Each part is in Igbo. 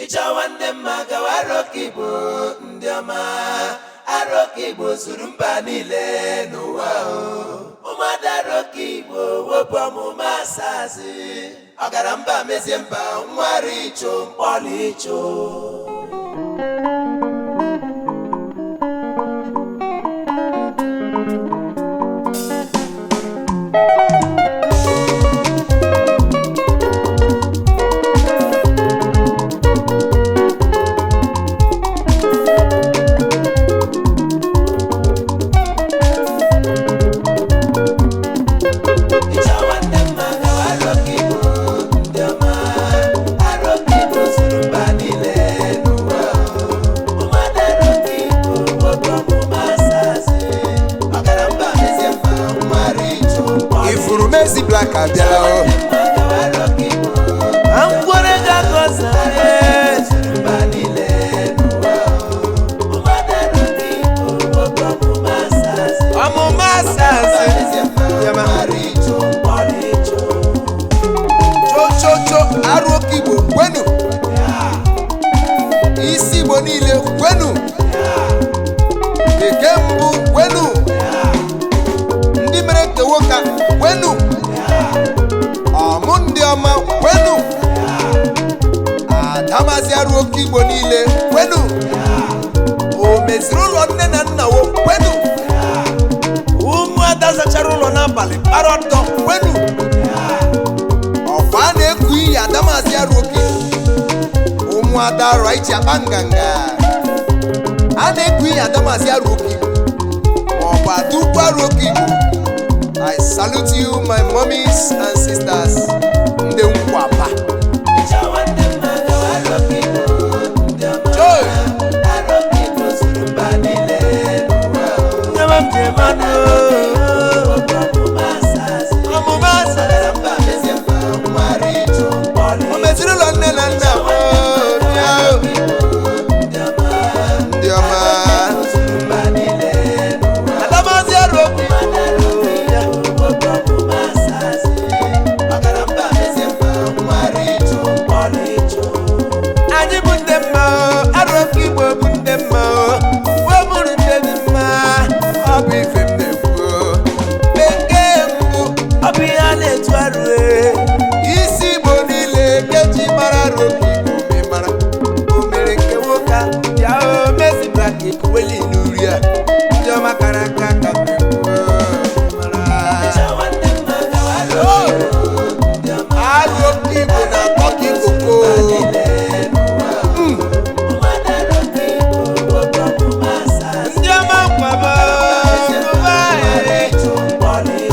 Ichawande magawa Rokibo ndị ọma Arokibo zuru mba niile n'ụwa ụmụada Rokibo wepụ ọmụma asazi ọgara mba mezie mba nwari icho mkpọli icho Mezi Black abịala o Ankwere ga-agoza ọmụma asazi cho Arokibo kwenu isi Igbo niile kwenu eke mbụ kwenu ndị mere nke nwoke kwenu ọmụ ndị ọma kwenu Adamazi Arokibo niile kwenu o meziri ụlọ nne na nna wo kwenu ụmụada zachara ụlọ n'abalị kpara ọtọ kwenu ọkwa na-eku iyi Adamazi Arokibo ụmụada Raichi akpa nganga a na-eku iyi Adamazi Arokibo maọbụ Adukwu Arokibo. I salute you, my mommies and sisters. Ndị nkwapa. Joy. O meziri ụlọ nne na nna ndị ọma. Adamazi Arokibo anyị bụ ndị mma Arokibo bụ ndị mma wee bụrụ ndị dị mma Ọ bụ ife m na-ekwu. bekee mbụ ọ bụ ihe a na-etu arụ Isi Igbo niile keji mara Arokibo ma ị mara. o mere nke nwoke ya o Mezi Black ekuweli n'uri a Ndị ọma kara aka ka m na-ekwu. Arokibo na-atọ ka ikoko. ndị ọma nkwaba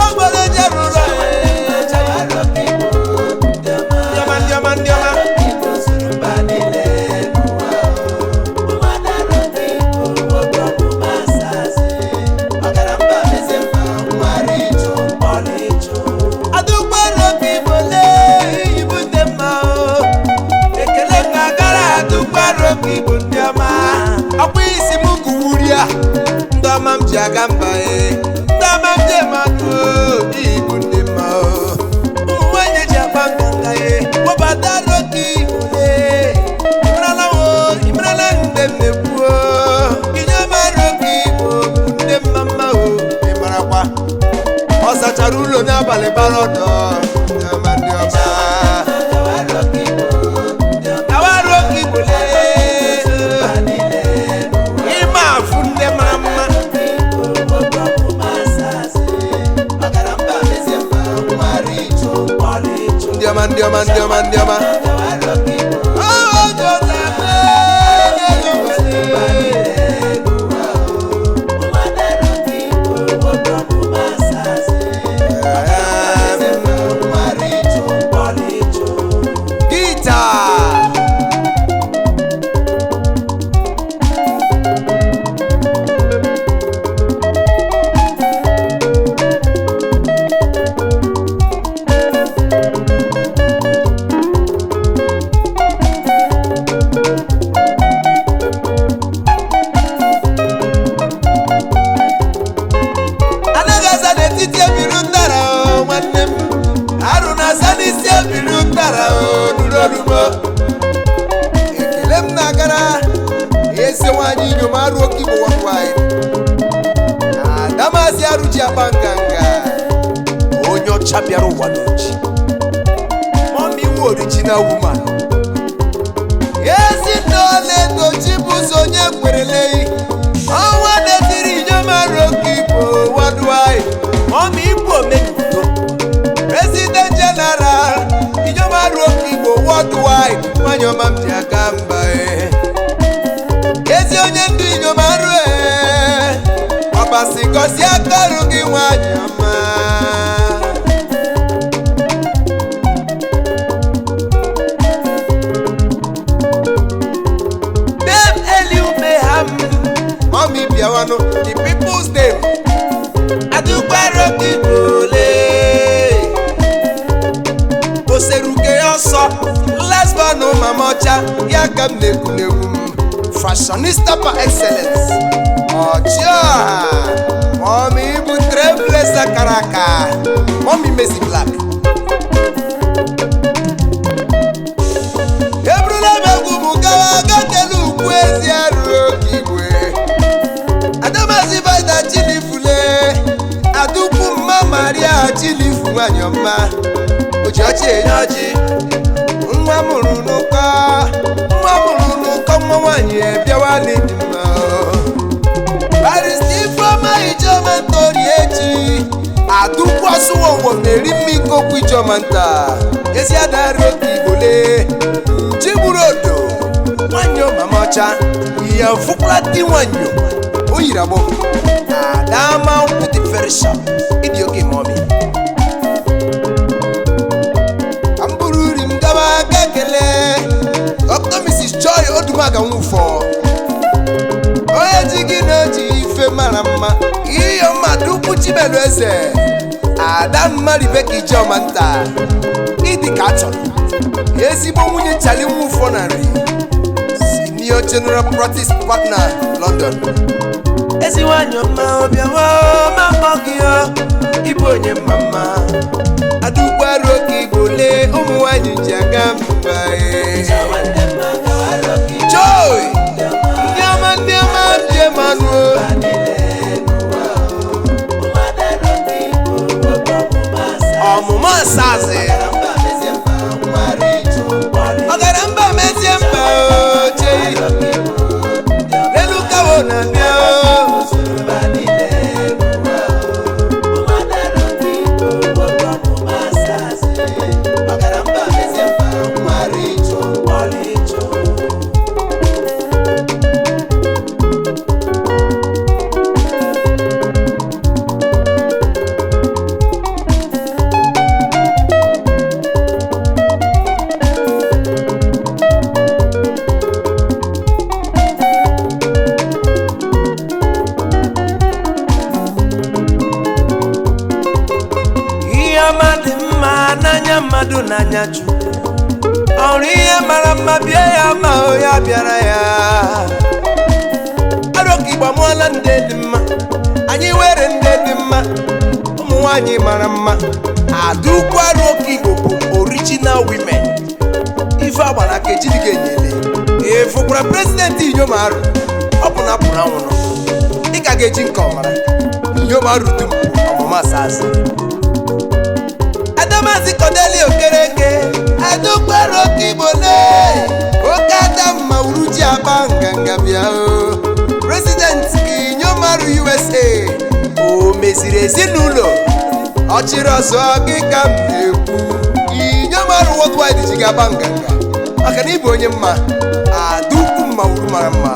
obodo jerụrụ ndị ọma Adukwu Arokibo lee ibu ndị mma ekele ka gara Adukwu Arokibo ndị ọma Ọkwa isi m gụwuri a. ndị ọma m ji aga mba ndị ọma m ji ematụ ibu ndị mma ụmụ nwanyị ji agba nganga kpọbata Arokibo imerala ndị m na-ekwu inye m Arokibo ndị mma mma Ị marakwa. ọ zachara ụlọ n'abalị bara ọdọ Ndị ọma ndị ọma. Awa Arokibo ime afụ ndị mara mma m na-agara ezi nwanyị inyom arụ oke Igbo worldwide Adamasi Aruji akpa nganga onye ọcha bịara ụwa n'oji Mommy iwu original woman ezi ndole dochi bụ so onye kwerele ọnwa na-etiri inyom arụ oke Igbo worldwide Mommy Igbo menudo President General inyom arụ oke Igbo worldwide nwanyị ọma m ji aka mba ezi onye ndị inyom arụ ọbasi gosi aka ọrụ gị nwanyị ọma Dame Eliumeham Mommy Biawano the people's name Adukwa Rock Igbo Oseruke ọsọ lesbano mama ọcha ya ka m na-ekwu fashionista par excellence ọcha Mommy bụ trailblazer karaka Mommy Mercy Black eburula m egwu m gawa gatelu ukwu ezi arụ oke Igwe Adamasi Vida Chilifule Adukwu mma Maria Chilifu nwanyị ọma oji ọchị enye ọchị nwa mụrụ n'ụkọ nwa nwanyị bịawa n'ịdị mma Barrister Ifeoma Ijoma Ntori echi Adukwu asụwa ụwa meri mmikokwu Ijoma nta ezi adara oke Igbo Chigburu odo nwanyị mama ọcha ihe fụkwara di nwanyị o yiri agbọ Adama nkwụ dị very sharp ịdị oke Mommy Dr. Mrs. Joy Odumaga Nwufọ onye ji gị na-eji ife mara mma ihe mmadụ ukwu Chibelu Eze Adamma Rebecca Ijoma nta ịdị ka achọrọ ezigbo nwunye Charlie Nwufọ narị Senior General Practice Partner London ezi nwanyị ọma obiawa ma mkpọ gị ịbụ onye mma mma Adukwa Rock Igbo ụmụ nwanyị ji aga mba Joy ndị ọma ndị manụ ọmụmụ asazi ọgara mba mezie mba oche lelu kawo na bịa mmadụ n'anya Chukwu ọrụ ihe mara mma bịa ya ma ya bịara ya Rock Igbo amụọla ndị dị mma anyị were ndị dị mma ụmụ nwanyị mara mma Adukwa Rock Igbo bụ original women ife agbara ka ejiri ga-enyele efukwara president inyom arụ ọ bụ na pụrụ anwụrụ ị ka ga-eji nke ọmara inyom arụ dum ọmụma asasị Adamasi Cordelia Okereke Adukwa Rock Igbo oke Adamma Uruji akpa nganga bịa President inyom arụ USA o meziri ezinụlọ ọchịrị ọzọ gị ka m na-ekwu inyom arụ worldwide ji ga-akpa nganga maka na ịbụ onye mma Adukwu mma uru mara mma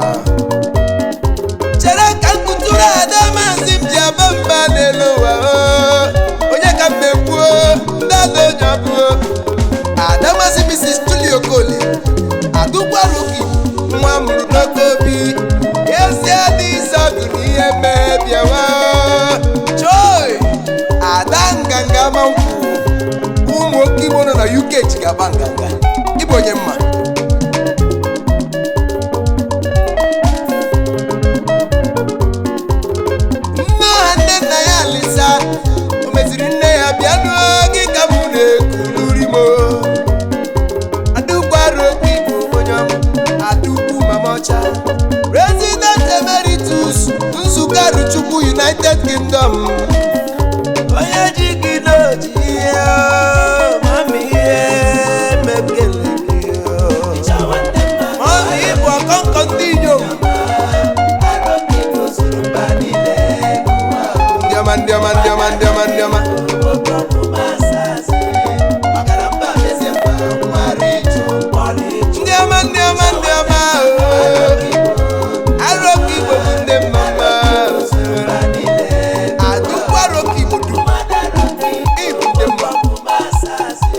chere ka nkụtụrụ Adamasi m ji aba mba n'elu ụwa onye ka m na-ekwu ndada onye ọbụ Adamasi Mrs. Julie Okoli Adukwa Rock Igbo nwa mụrụ n'oke obi ezi adị ịsọgụ n'ihe mee bịawa Joy Ada nganga ma nkwụ ụmụ oke Igbo nọ na UK ji ga-agba nganga ịbụ onye mma nne ha nne nna ya Alisa o meziri nne ya bịa n'oge ka m na-ekwu n'urimo Adukwa Rock Igbo onye ọma Adukwa ọcha President Emeritus nzukọ Aruchukwu United Kingdom onye ji gị n'oji ihe mami ihe mekele gị mami ịbụ ọkọnkọ ndị inyom ndị ọma Arokigbo bụ ndị mama adụkwa Arokigbo du ịbụ ndị mma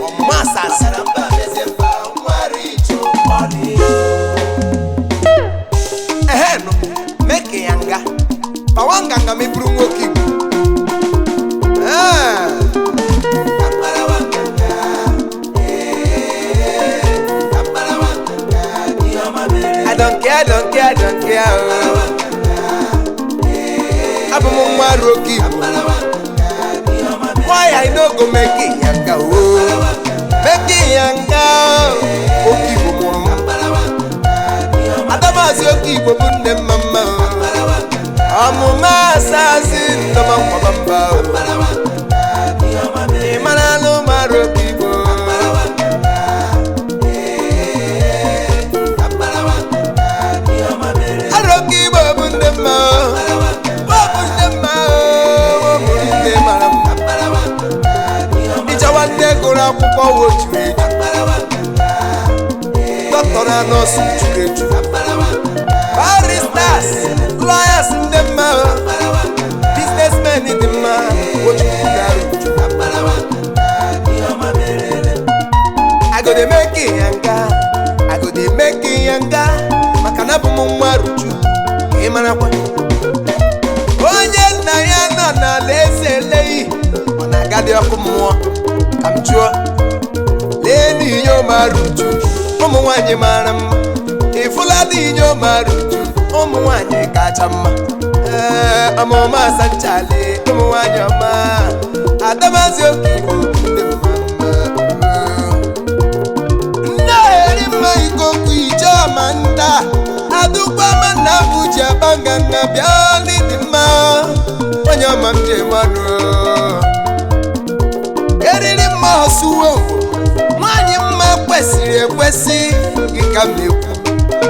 ọmasasị ehenụ meke ya nga pawa nganga meburu nwoke Igbo I don't care. Abụ m nwa Arokigbo. Why I no go make it yanga oh. Make it yanga Okigbo mụrụ m. Adamazi Okigbo bụ nne mama. Ọmụma asazi ndọma nkwabamba. Ị mara na ụmụ Arokigbo. Arokigbo bụ ndị mma. Ịchawanne gụrụ akwụkwọ wojuru eju dọkịta nọọsụ juru eju baristas lawyers ndị mma businessmen dị mma wojuru gara uju I go dey make yanga maka na bụ m nwa Aruchu ka ị marakwa onye nna ya nọ n'ala eze eleghị ọ na-agadi ọkụ mmụọ ka m jụọ lee n'inyom Aruchu ụmụ nwanyị mara mma ịfụla dị inyom Aruchu ụmụ nwanyị kacha mma ọmụma asanchale ụmụ nwanyị ọma Adamazi Okigbo ndị mma nne eri mma ikoku ijeọma nta adụkwa ma nna bụji abanganga bịa n'ịdị mma onye ọma m ji mmanụ eriri mma ọsụwo nwanyị mma kwesịrị ekwesị gị ka m na-ekwu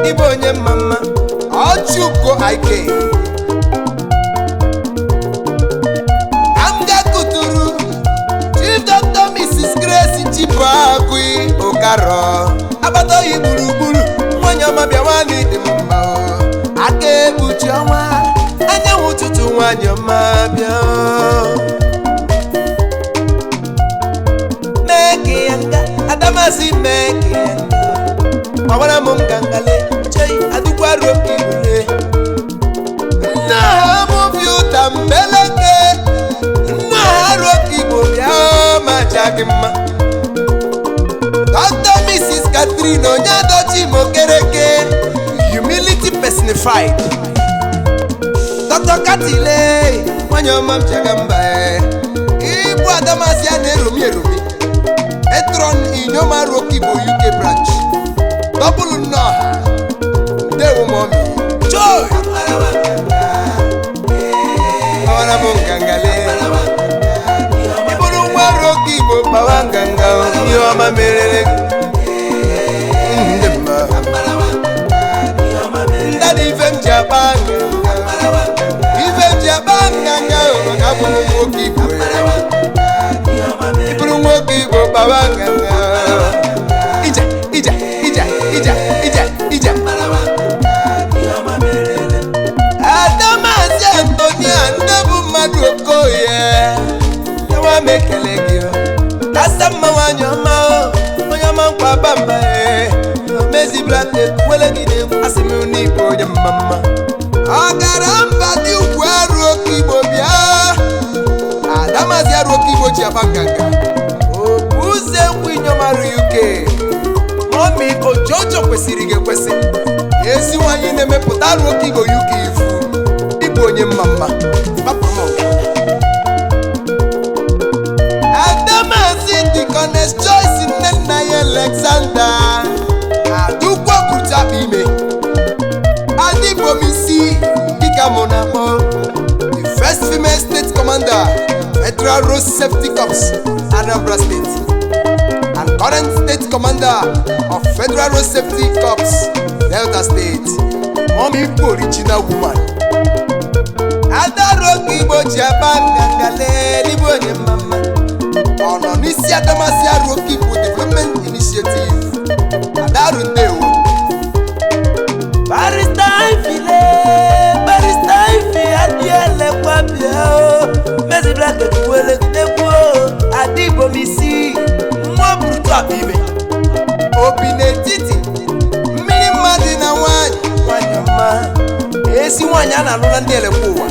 ịbụ onye mma mma ọchụko ike amgakuturu Chief Dr. Mrs. Grace Chibụagụ Ụkarọ agbataghị gburugburu nwanyị ọma bịa nwanyị dị mma aka ekpuchi ọnwa anyanwụ ụtụtụ nwanyị ọma bịa meke ya nga Adamazi meke ya nga ọwara m ngangale chei adịkwa Arokigbo nna ha mụbi ụta mbeleke nna ha Arokigbo bịa maja gị mma Dr. Mrs. Catherine Onyedochi Mokereke humility personified Dr. Katile nwanyị ọma m chega mba ịbụ Adamazi a na-eromi Etron inyom Arokigbo UK branch double nnọọ ndewo momi joy ọwara m ngangale ịbụrụ nwa Arokigbo bawa nganga ihe ọma merere ndị mma ndadị ife m ji akpa nganga maka abụ m nwoke Igbo ịbụrụ nwoke Igbo bawa nganga ije Adamazi Antonia ndị bụ mmadụ Okoye nwa m ekele gị asa mma nwanyị ọma onye ọma nkwa bamba mezi blake wele gị na-egwu asị m n'Igbo onye mma mma ọgara mba dị ugwu Arokigbo bịa Adamazi Arokigbo ji aba nganga obuze nkwu inyom UK Mọmi Ojojo kwesịrị gị ekwesị ezi nwanyị na-emepụta Arokigbo UK ifu ịbụ onye mma mma Adamazi Deaconess Joyce nne nna ya Alexander adụkwa kwuchakpa ime Misi dịka mụ na-akpọ the first female state commander Federal Road Safety Corps Anambra State and current state commander of Federal Road Safety Corps Delta State. Mommy original woman. Adaroka Igbo ji aba ngangale n'Igbo onye mama. Ọ nọ n'isi Adamasi Aroka Igbo Development Initiative. Adaru ndewo. Barista ifile, barista ifi adiele kwa bia o. Mezi black ekuwele kudekwo. Adigbo Misi, mwa brutu abime. Obi n'etiti mmiri mmadụ na nwanyị. Nwanyị ọma, esi nwanyị a na-alụla ndị elekwa ụwa.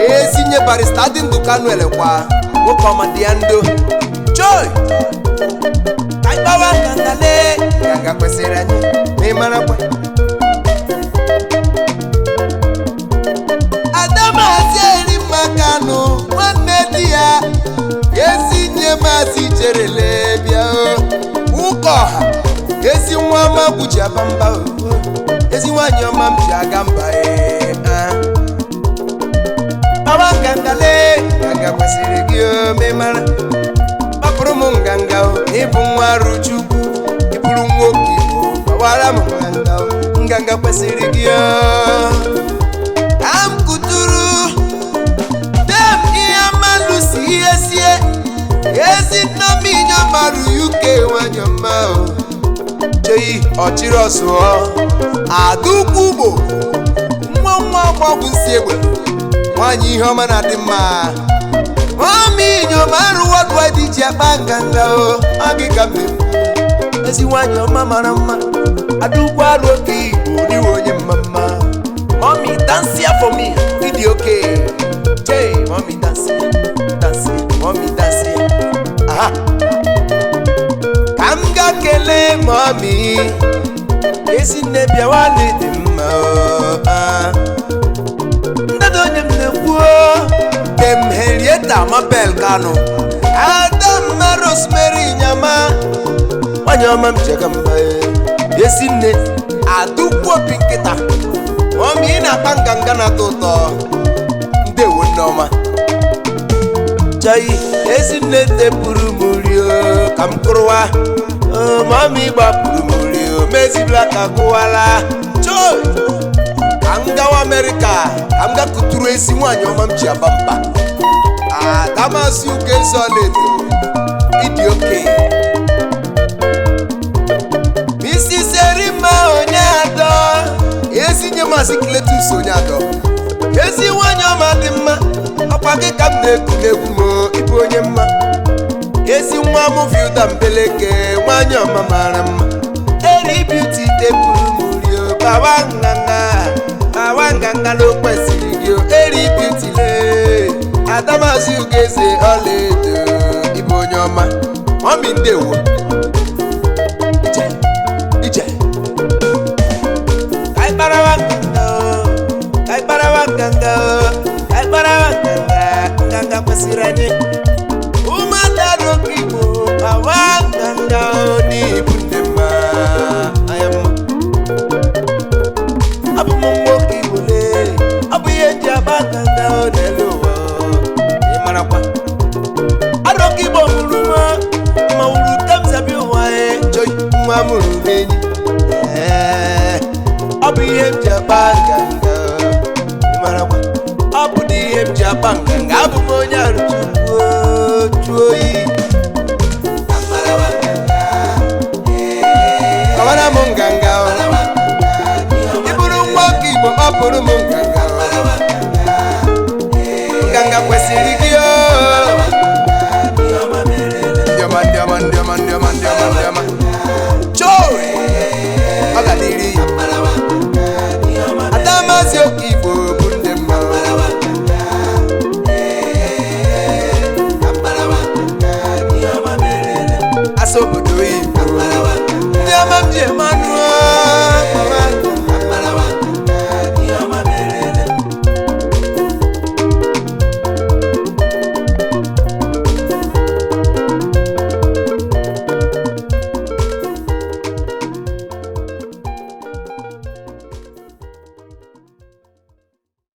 Esi nye barista dị ndụ Kanu elekwa. nwoke ọma dị ya ndo. Joy! Ka ịgbawa ngangale. Nganga kwesịrị anyị ma ị marakwa. Adamasi Erimma Kanu nwanne di ya esi nye Maazị Cherele bịa ụka ọha. Ezi nwa ọma buji aba mba o. Ezi nwanyị ọma m ji aga mba Baba ngangale. Nganga kwesịrị gị o ma ị mara. Kpapụrụ m nganga o ịbụ nwa Arochukwu. Ịbụrụ nwoke Igbo gbawara m nganga o. Nganga kwesịrị gị o. Am kuturu dem ihe mmanụ si ihe sie. Ezi nnomi nyamarụ UK nwanyị ọma o. Cheyi ọchịrị ọsụọ Adukwu Ugbo nwa ọgbọgwụ nsi egbe nwanyị ihe ọma na-adị mma. Mami inyom arụ worldwide ji akpa nganga o. Ọ gị ka mmemme. Ezi nwanyị ọma mara mma. Adukwu Aroka Igbo n'iwe onye mma mma. Mommy dance here for me. Idi okay. Hey, mommy dance here. Dance here. Mommy dance here. Aha. Ka m ga kelee mami. Ezi nne bịa wale dị mma o. Ndado onye m na-ekwu o. Dem Henrietta Mabel Kanu. Adamma Rosemary Nyama. Nwanyị ọma m ji aga mba e. Ezi nne Adukwu Obi nkịta. Mami ị na-akpa nganga na-atọ ụtọ. Ndewo nneọma. Chai, ezi nne tepụrụ m rio ka m kụrụwa. Mami gbapụrụ m rio Mezi Black agụwala. Joy! Ka m gawa Amerịka ka m ga kuturu ezi nwanyị ọma m ji aba mba. Adamasi Ugenso Ọlaedo ịdị oke. Mrs. Erimma onye adọ. Ezi nye Maazị Cletus onye adọ. Ezi nwanyị ọma dị mma. Ọkwa gị ka m na-eku n'egwu m ịbụ onye mma. Ezi nwa m Vilda Mbeleke nwanyị ọma mara mma. Eri beauty tepụrụ m rio Bawa nganga na o kwesịrị gị o. Eri beauty le. Adamasi Ugenso Ọlaedo ịbụ onye ọma. Mami ndewo. Ije. Ka ịkparawa nganga o. Ka ịkparawa nganga o. Ka ịkparawa nganga. Nganga kwesịrị anyị. Ụmụada Aroka Igbo Bawa nganga o n'ibu ndị mma. Anya mma. Abụ m nwoke Igbo le. Ọ bụ ihe nji aba nganga o n'elu ụwa o. Ị marakwa. Aroka Igbo mụrụ nwa. Ma wuru temzabi ụwa e. Joy nwa mụrụ n'enyi. Ọ bụ ihe m ji aba nganga. Ị marakwa. Ọ bụ ihe m ji aba nganga. Abụ m onye Arochukwu.